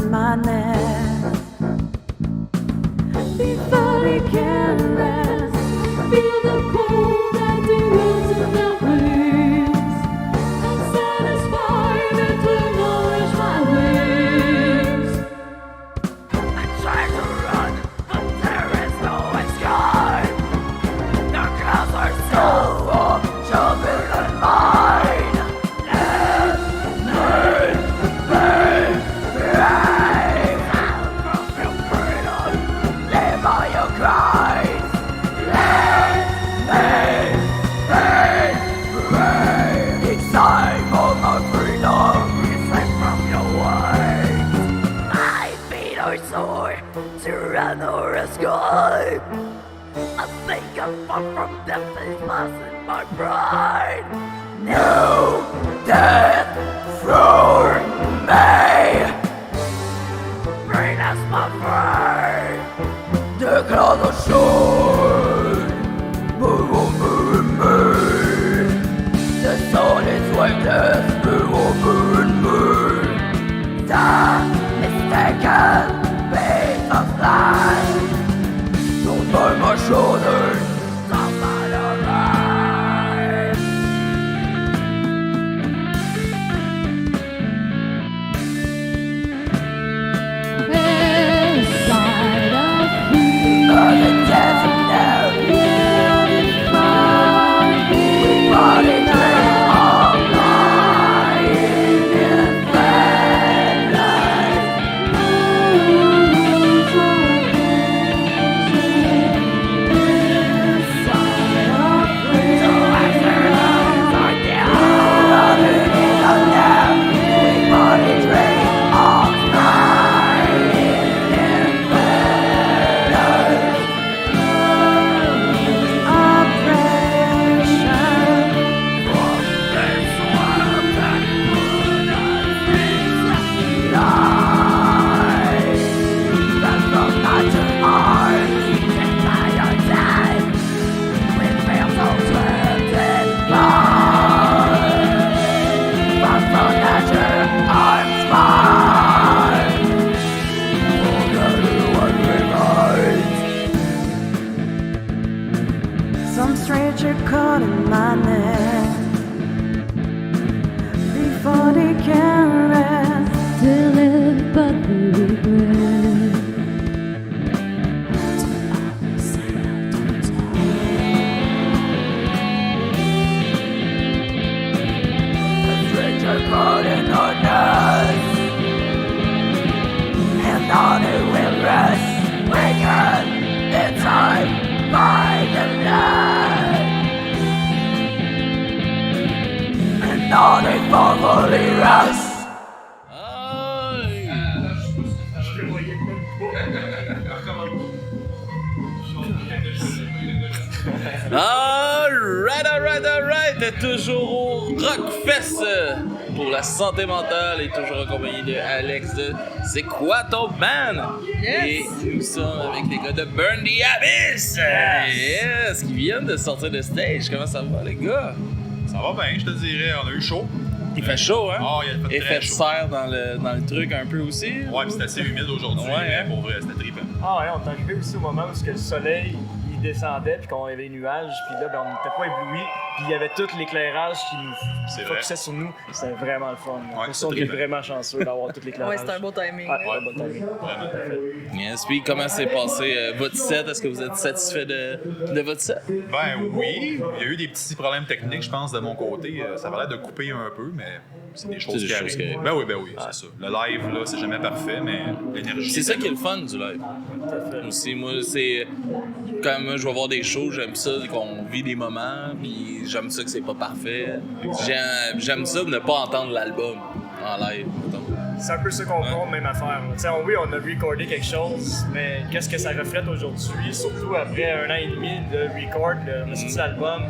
in my net. Before they can rest, feel the cold that deals in their wings. Unsatisfied and to nourish my wings. I try to run, but there is no escape. The clouds are so warm, children and mine. Let me be brave. From your freedom, live by your cries. Let me be brave. It's time for my freedom. Escape from your ways. My feet are sore to run or escape. I think I'm far from death is passing my pride. No death for me. Rain as my pride. The clouds are short. Move over me. The sun is weightless. Move over me. The mistaken pace of life. Don't burn my shoulders, somebody alive. Inside of me, the dancing now, we body dream all night in paradise. Some stranger caught in my net. Before they can rest, to live but the regret. A stranger caught in our net, and on it will rest. Waken in time by the night, and on it formally rest. Alright, toujours au Rockfest pour la santé mentale et toujours accompagné de Alex de C'est quoi ton band? Yes. Et nous sommes avec les gars de Burn the Abyss! Yes! Qui viennent de sortir de stage. Comment ça va, les gars? Ça va bien, je te dirais. On a eu chaud. Il fait chaud, hein? Ah, il a fait Et très fait chaud. serre dans le truc un peu aussi. Ouais, puis c'est assez humide aujourd'hui, Ouais, mais pour vrai, c'était trippant. Ah ouais, on est arrivé aussi au moment où le soleil il descendait, puis qu'on avait des nuages, puis là, ben, on n'était pas éblouis, puis il y avait tout l'éclairage qui nous focusait sur nous. C'était vraiment le fun. Ouais, Pour ça, on est vraiment chanceux d'avoir tout l'éclairage. Ouais, c'était un beau timing. Ouais, bon timing. Vraiment. Yes, puis comment s'est passé votre set? Est-ce que vous êtes satisfait de votre set? Ben oui, il y a eu des petits problèmes techniques, je pense, de mon côté. Ça avait l'air de couper un peu, mais c'est des choses qui arrivent. Ben oui, c'est ça. Le live, là, c'est jamais parfait, mais l'énergie... C'est ça qui est le fun du live. Aussi, moi, c'est... Quand moi, je vais voir des shows, j'aime ça qu'on vit des moments, puis j'aime ça que c'est pas parfait. J'aime ça de ne pas entendre l'album en live, mettons. C'est un peu ce qu'on compte, même affaire. Oui, on a recordé quelque chose, mais qu'est-ce que ça reflète aujourd'hui, surtout après 1 an et demi de record, on a sorti l'album.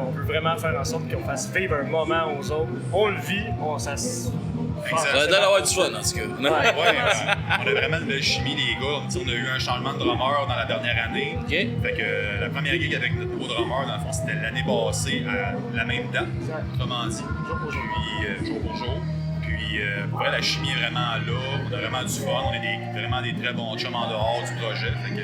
On veut vraiment faire en sorte qu'on fasse vivre un moment aux autres. On le vit, ça va d'avoir du fun, en tout cas. On a vraiment une belle chimie, les gars. On a eu un changement de drummer dans la dernière année. Okay. Fait que la première gig avec notre nouveau drummer, dans le fond, c'était l'année passée à la même date, autrement dit. Jour pour jour. Puis Puis pour vrai, la chimie est vraiment là, on a vraiment du fun, on est vraiment des très bons chums en dehors du projet. Fait que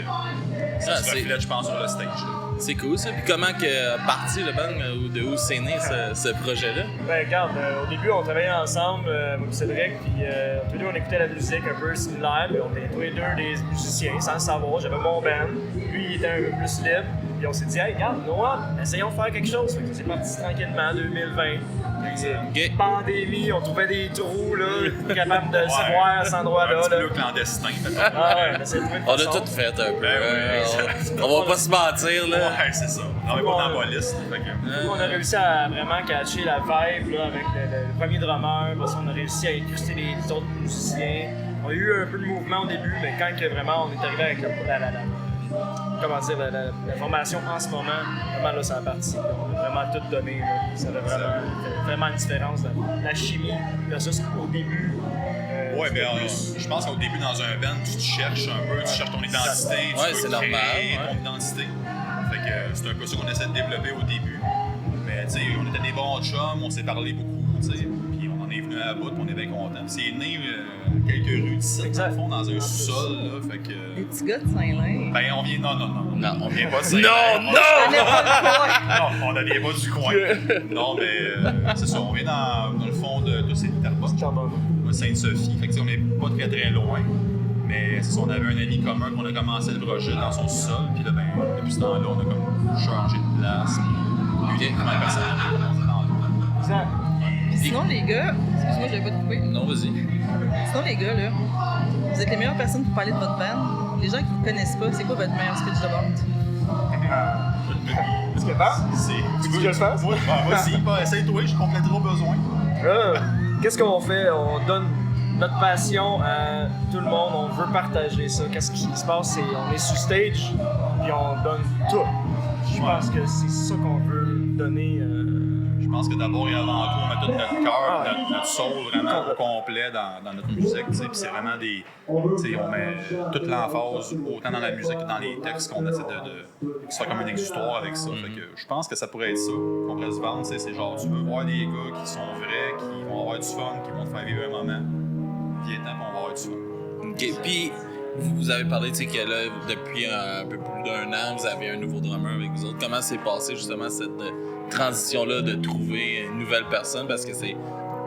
ça se reflète, je pense, sur le stage. Là. C'est cool ça. Puis comment que parti le band ou de où c'est né ce projet-là? Ben regarde, au début on travaillait ensemble, moi et Cédric, puis tous les deux on écoutait la musique un peu similaire, puis on était tous les deux des musiciens sans le savoir. J'avais mon band, lui il était un peu plus libre, puis on s'est dit hey regarde, Noah, essayons de faire quelque chose. Fait que c'est parti tranquillement en 2020. Okay. Pandémie, on trouvait des trous là, capables de se voir à cet endroit-là. Un petit peu clandestin peut-être. Ah ouais, mais c'est trouvé. On a tout fait un peu. Ben on va pas se mentir là. Ouais, c'est ça. On n'est pas dans la police. On a réussi à vraiment catcher la vibe là, avec le premier drummer. Parce qu'on a réussi à incruster les autres musiciens. On a eu un peu de mouvement au début, mais quand que vraiment on est arrivé avec la formation en ce moment, vraiment là, ça a parti. On a vraiment tout donné. Là. Ça a vraiment une différence de la chimie versus au début. Ouais, ben je pense qu'au début, dans un band, tu te cherches un peu, tu cherches ton identité, tu peux créer ton identité. Fait que c'est un peu ça qu'on essaie de développer au début. Mais tu sais, on était des bons chums, on s'est parlé beaucoup, tu sais, puis on en est venu à bout, on est bien contents. C'est né quelques rues d'ici, dans le fond, dans un sous-sol, là, fait que... Les petits gars de Saint-Lin. Ben, on vient... Non, on vient pas de Saint-Lin. Non! Non, on ne vient pas du coin. Non, mais c'est ça, on vient dans le fond de c'est Terrebonne. Sainte-Sophie, fait que on n'est pas très très loin. Mais c'est ça, on avait un ami commun qu'on a commencé le projet dans son sol, puis là, ben, depuis ce temps-là, on a comme changé de place. Puis lui, comment personne n'a commencé dans l'autre. Sinon, les gars, excuse-moi, je vais pas te couper. Non, vas-y. Sinon, les gars, là, vous êtes les meilleures personnes pour parler de votre band. Les gens qui vous connaissent pas, c'est quoi votre meilleur speech de vente? Est-ce que tu veux que je fasse? Moi aussi, essaye-toi, je compléterai au besoin. Qu'est-ce qu'on fait? On donne notre passion à tout le monde, on veut partager ça. Qu'est-ce qui se passe? On est sur stage, puis on donne tout. Je pense que c'est ça qu'on veut donner. Je pense que d'abord et avant tout, on met tout notre cœur, notre soul vraiment au complet dans notre musique. Puis c'est vraiment des. On met toute l'emphase, autant dans la musique que dans les textes, qu'on essaie de faire comme une exutoire avec ça. Fait que je pense que ça pourrait être ça qu'on pourrait se vendre. C'est genre, tu veux voir des gars qui sont vrais, qui vont avoir du fun, qui vont te faire vivre un moment. Viens-t'en, on va avoir du fun. OK. Puis, vous avez parlé, tu sais, que là, depuis un peu plus d'un an, vous avez un nouveau drummer avec vous autres. Comment s'est passé justement cette transition-là de trouver une nouvelle personne? Parce que c'est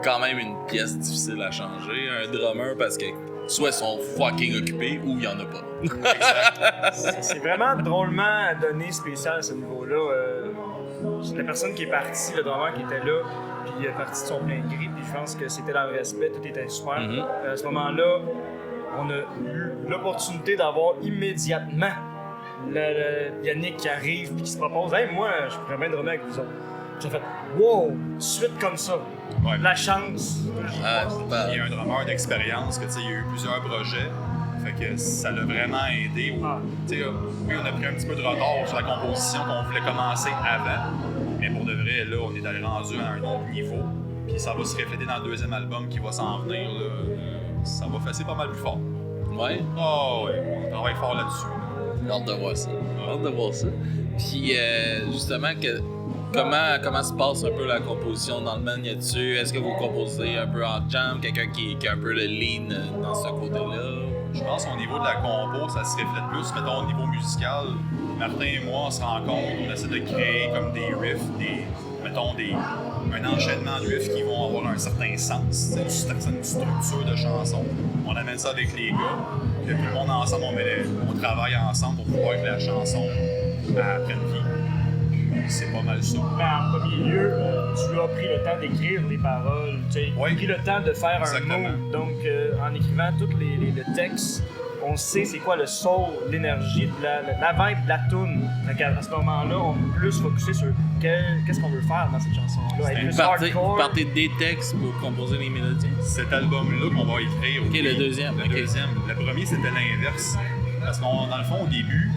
quand même une pièce difficile à changer, un drummer, parce que soit ils sont fucking occupés ou il n'y en a pas. C'est vraiment drôlement donné spécial à ce niveau-là. La personne qui est partie, le drummer qui était là, puis il est parti de son plein gré, puis je pense que c'était dans le respect, tout était super. À ce moment-là, on a eu l'opportunité d'avoir immédiatement Yannick qui arrive puis qui se propose « Hey, moi, je pourrais bien drummer avec vous autres. » J'ai fait « Wow! » Suite comme ça. Ouais. La chance. Il y a un drummer d'expérience, que, il y a eu plusieurs projets. Fait que ça l'a vraiment aidé. Oui, on a pris un petit peu de retard sur la composition qu'on voulait commencer avant. Mais pour de vrai, là, on est allé rendu à un autre niveau. Puis ça va se refléter dans le deuxième album qui va s'en venir. Là. Ça va fesser pas mal plus fort. Ouais? Oh, ouais, on travaille fort là-dessus. J'ai hâte de voir ça. Hâte de voir ça. Puis, justement, comment se passe un peu la composition dans le band? Est-ce que vous composez un peu en jam? Quelqu'un qui a un peu le lean dans ce côté-là? Je pense qu'au niveau de la compo, ça se reflète plus, mettons, au niveau musical. Martin et moi, on se rencontre, on essaie de créer comme des riffs, un enchaînement de riffs qui vont avoir un certain sens, une certaine structure de chanson. On amène ça avec les gars, puis tout le monde ensemble, on travaille ensemble pour pouvoir que la chanson prenne vie. C'est pas mal ça. Mais en premier lieu, tu as pris le temps d'écrire les paroles, tu as pris le temps de faire un mot. Donc, en écrivant tous les textes, on sait c'est quoi le soul, l'énergie, la vibe de la toune. À ce moment-là, on peut plus focuser sur qu'est-ce qu'on veut faire dans cette chanson-là. Vous partez des textes pour composer les mélodies? Cet album-là qu'on va écrire. OK, le deuxième. Le premier, c'était l'inverse. Parce que dans le fond, au début,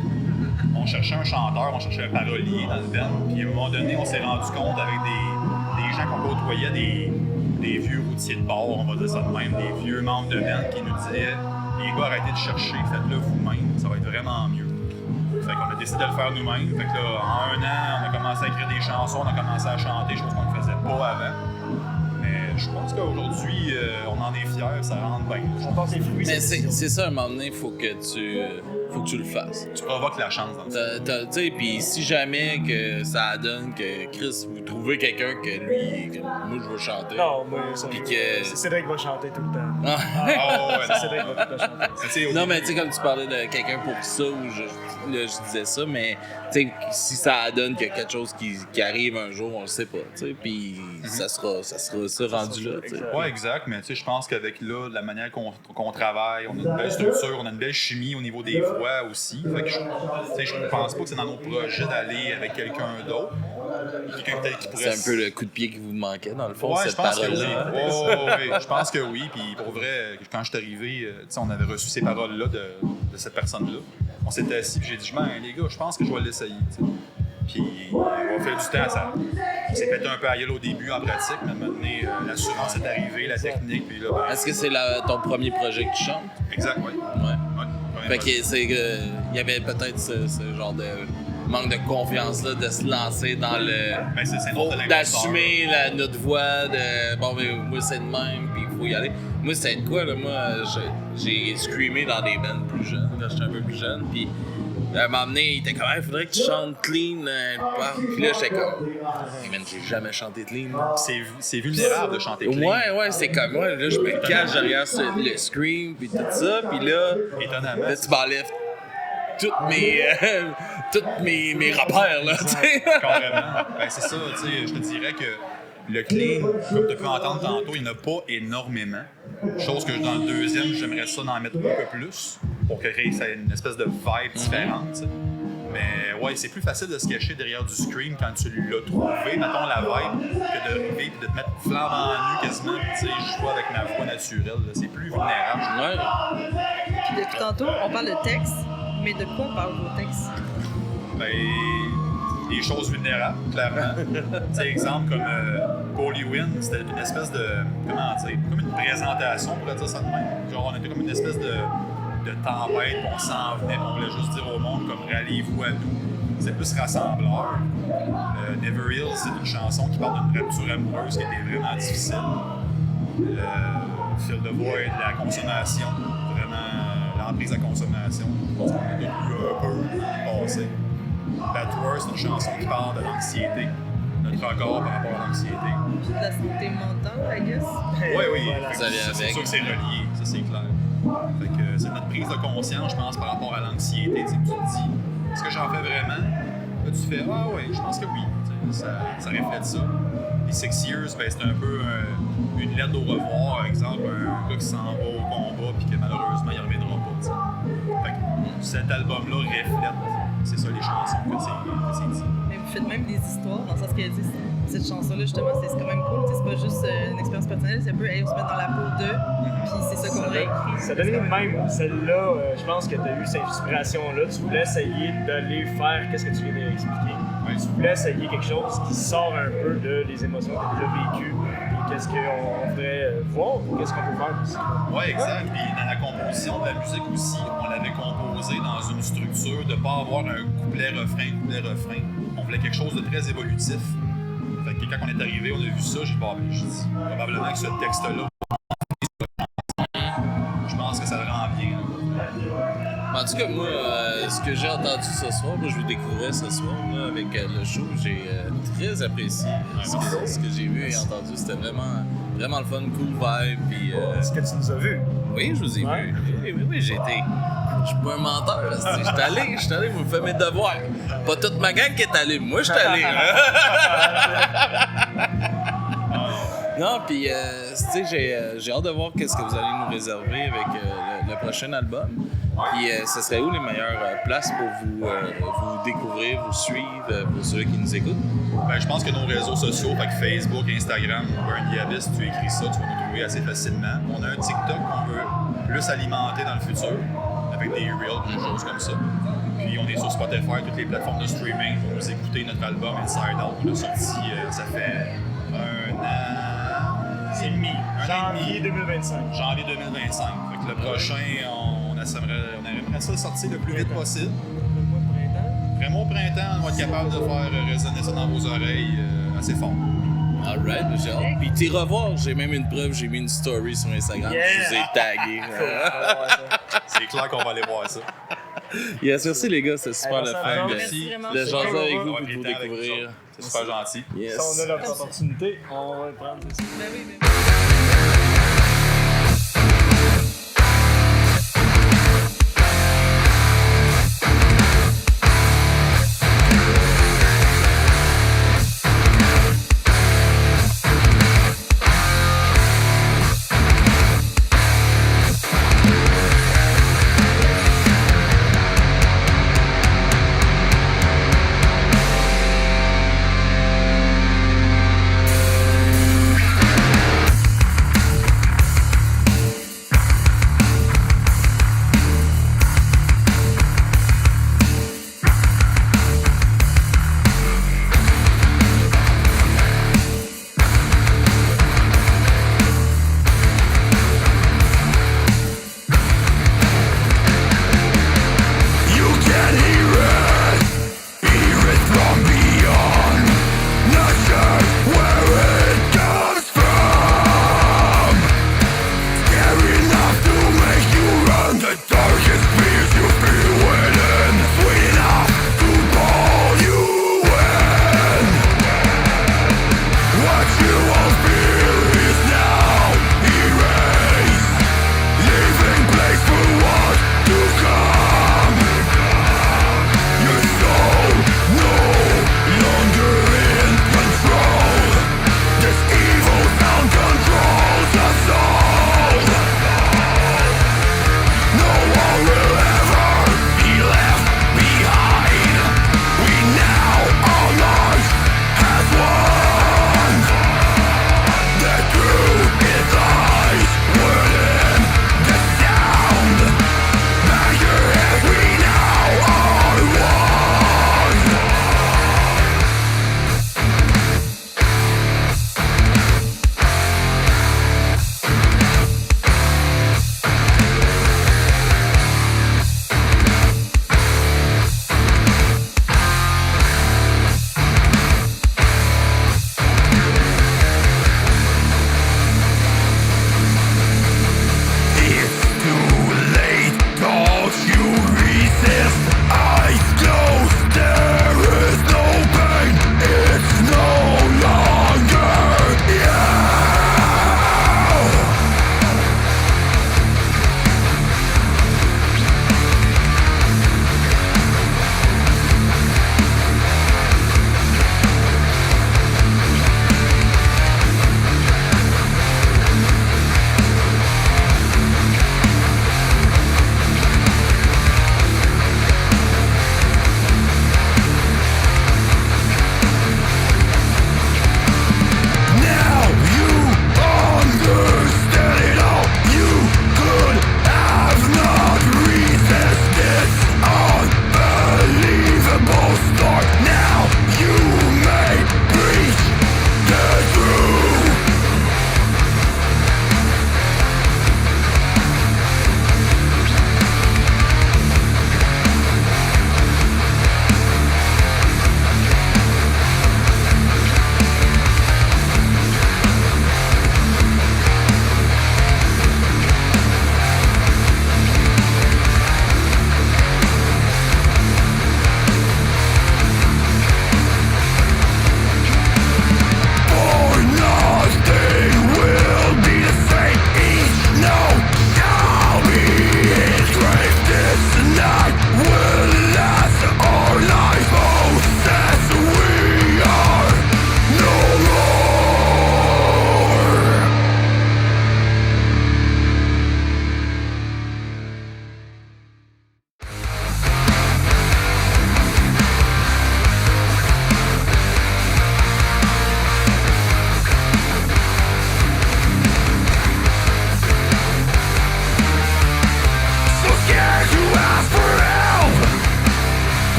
on cherchait un chanteur, on cherchait un parolier dans le band. Puis à un moment donné, on s'est rendu compte avec des gens qu'on côtoyait, des vieux routiers de bord, on va dire ça de même, des vieux membres de band qui nous disaient « Les gars, arrêtez de chercher, faites-le vous-même, ça va être vraiment mieux. » Fait qu'on a décidé de le faire nous-mêmes. Fait que là, en un an, on a commencé à écrire des chansons, on a commencé à chanter, chose qu'on ne faisait pas avant. Mais je pense qu'aujourd'hui, on en est fiers, ça rentre bien. On porte les fruits. Mais c'est ça, à un moment donné, faut que tu le fasses. Tu provoques la chance dans le fond. Tu sais, puis si jamais que ça donne que Chris, vous trouvez quelqu'un que lui, que moi je veux chanter. Non, moi, ça. Puis que. C'est Cédric va chanter tout le temps. Ah. Oh, ouais, C'est Cédric va tout le temps chanter. Non, mais tu sais, comme tu parlais de quelqu'un pour ça, ou je disais ça, mais tu sais, si ça donne qu'il y a quelque chose qui arrive un jour, on le sait pas, tu sais, puis ça sera ça rendu là, tu sais. Ouais, exact, mais tu sais, je pense qu'avec là, la manière qu'on travaille, on a une belle structure, on a une belle chimie au niveau des voix aussi. Fait que je pense pas que c'est dans nos projets d'aller avec quelqu'un d'autre. Quelqu'un peut-être qui pourrait. C'est un peu le coup de pied qui vous manquait, dans le fond, ouais, cette je pense parole-là. que oui. Oui, je pense que oui. Puis pour vrai, quand je suis arrivé, on avait reçu ces paroles-là de cette personne-là. On s'était assis, puis j'ai dit, les gars, je pense que je vais l'essayer. T'sais. Puis on a fait du temps, ça s'est pété un peu à gueule au début en pratique, mais maintenant, l'assurance est arrivée, la technique, puis là. Ben, est-ce que c'est ton premier projet que tu chantes? Exact, oui. Ouais. Fait que il y avait peut-être ce genre de manque de confiance-là de se lancer dans le. D'assumer notre voix, de bon, mais moi c'est de même, puis il faut y aller. Moi, c'est de quoi, là? Moi, j'ai screamé dans des bands plus jeunes, quand j'étais un peu plus jeune, puis. À un moment donné, il était comme, il faudrait que tu chantes clean. Puis là, j'étais comme, hey man, j'ai jamais chanté clean. C'est vulnérable de chanter clean. Ouais, c'est comme moi. Là, je me cache derrière le scream, puis tout ça. Puis là, étonnamment, là, tu m'enlèves toutes mes repères, là, tu sais. Carrément. Ben, c'est ça, tu sais, je te dirais que le clean, comme tu as pu entendre tantôt, il n'y en a pas énormément. Chose que dans le deuxième, j'aimerais ça en mettre un peu plus pour que ça ait une espèce de vibe différente. T'sais. Mais ouais, c'est plus facile de se cacher derrière du scream quand tu l'as trouvé, mettons la vibe, que d'arriver et de te mettre flambant nu quasiment. Tu sais, je joue avec ma voix naturelle. Là. C'est plus vulnérable. Ouais. Puis depuis tantôt, on parle de texte, mais de quoi on parle vos textes? Ben, des choses vulnérables, clairement. Tu sais, exemple comme Holy Wind, c'était une espèce de. Comment dire? Comme une présentation, on pourrait dire ça de même. Genre, on était comme une espèce de tempête, on s'en venait, on voulait juste dire au monde comme ralliez-vous à nous. C'est plus rassembleur. Never Heal, c'est une chanson qui parle d'une rupture amoureuse qui était vraiment difficile. Feel the Void, la consommation, vraiment l'emprise à consommation. On a tout eu un peu passé. Batwar, c'est une chanson qui parle de l'anxiété. Notre regard par rapport à l'anxiété. La santé mentale, I guess. Oui. Voilà. Ça vient avec. C'est sûr que c'est relié, ça c'est clair. Fait que c'est notre prise de conscience, je pense, par rapport à l'anxiété. Tu te dis, est-ce que j'en fais vraiment? Là, tu fais, ah oui, je pense que oui. Ça reflète ça. Les 6 Years, ben, c'est un peu une lettre au revoir, par exemple, un gars qui s'en va au combat puis que malheureusement, il ne reviendra pas. T'sais. Fait que cet album-là reflète, c'est ça les chansons que c'est dit. Mais vous faites même des histoires, dans le sens qu'elle dit cette chanson-là, justement, c'est quand même cool. C'est pas juste une expérience personnelle, c'est un peu, hey, on se met dans la peau d'eux, puis c'est ça qu'on a écrit. Ça donnait même celle-là, je pense que tu as eu cette inspiration-là. Tu voulais essayer d'aller faire, qu'est-ce que tu viens d'expliquer? Ouais. Tu voulais essayer quelque chose qui sort un peu des émotions que tu as déjà vécues. Et qu'est-ce qu'on voudrait voir, qu'est-ce qu'on peut faire aussi. Oui, exact. Puis dans la composition de la musique aussi, on l'avait composé dans une structure de ne pas avoir un couplet-refrain. On voulait quelque chose de très évolutif. Fait que quand on est arrivé, on a vu ça, j'ai dit probablement que ce texte-là, je pense que ça le rend bien. En tout cas, moi, ce que j'ai entendu ce soir, moi, je vous découvrais ce soir là, avec le show, j'ai très apprécié ce que j'ai vu et entendu. C'était vraiment le fun, cool vibe. Puis, ce que tu nous as vu? Oui, je vous ai vu. Oui, j'ai été. Je suis pas un menteur. Je suis allé, vous me faites mes devoirs. Pas toute ma gang qui est allée. Moi, je suis allé. Non, puis, tu sais, j'ai hâte de voir qu'est-ce que vous allez nous réserver avec le prochain album. Puis, ce serait où les meilleures places pour vous découvrir, vous suivre, pour ceux qui nous écoutent? Ben, je pense que nos réseaux sociaux, fait que Facebook, Instagram, Burn the Abyss, tu écris ça, tu vas nous trouver assez facilement. On a un TikTok qu'on veut plus alimenter dans le futur, avec des reels, des choses comme ça. Puis on est sur Spotify, toutes les plateformes de streaming pour nous écouter notre album Inside Out. On l'a sorti, ça fait 1 an et demi. Janvier 2025. Janvier 2025. Fait que le prochain, on aimerait ça sortir le plus vite possible. Vraiment au printemps, on va être capable de faire résonner ça dans vos oreilles assez fort. Alright, j'ai hâte. Puis t'y revoir, j'ai même une preuve, j'ai mis une story sur Instagram, je vous ai tagué. C'est clair qu'on va aller voir ça. Yes, merci les gars, c'est super le fun merci. de jaser avec vous Ouais, et de vous les temps avec découvrir. C'est super gentil. Yes. Si on a l'opportunité, on va le prendre aussi. Ben oui, ben oui.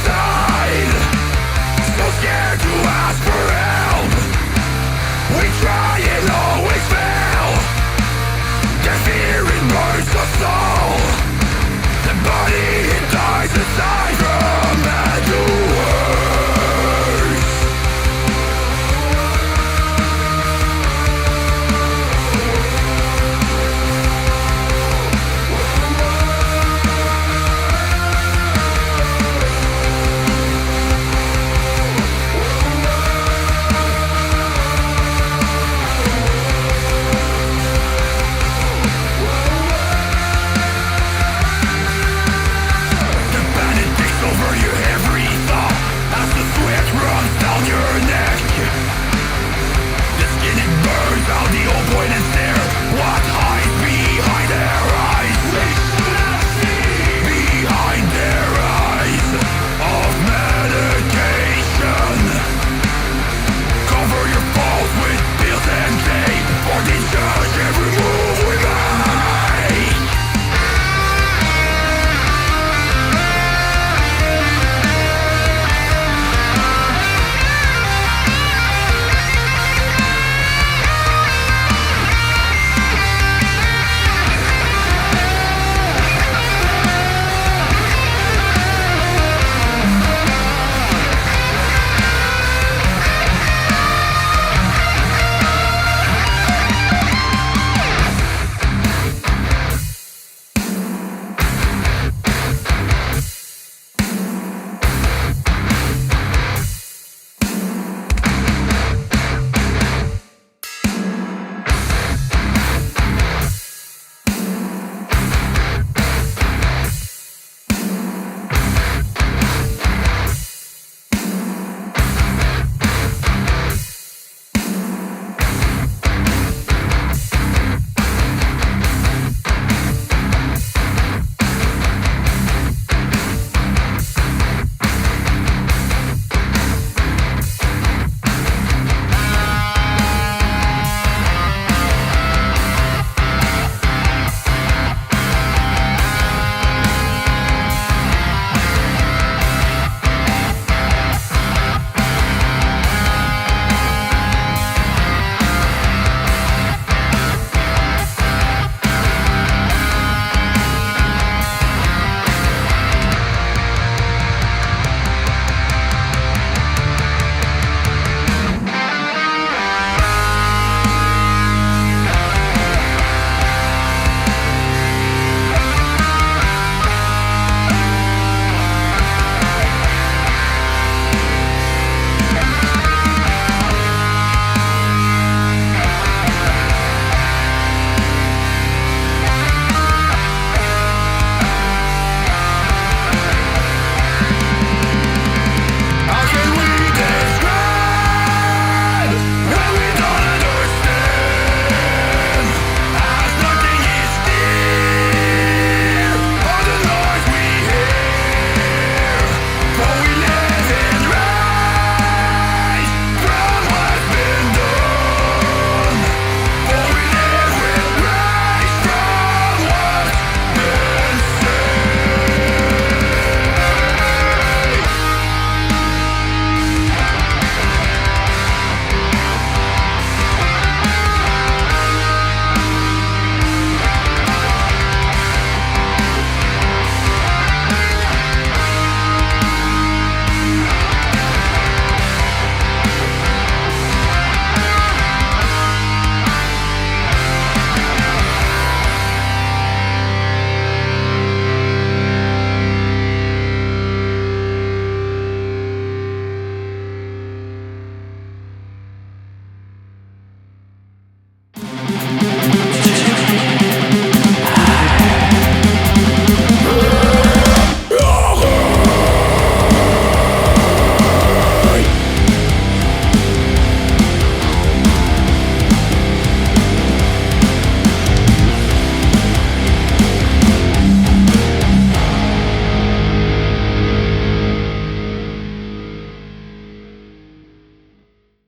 inside, so scared to ask.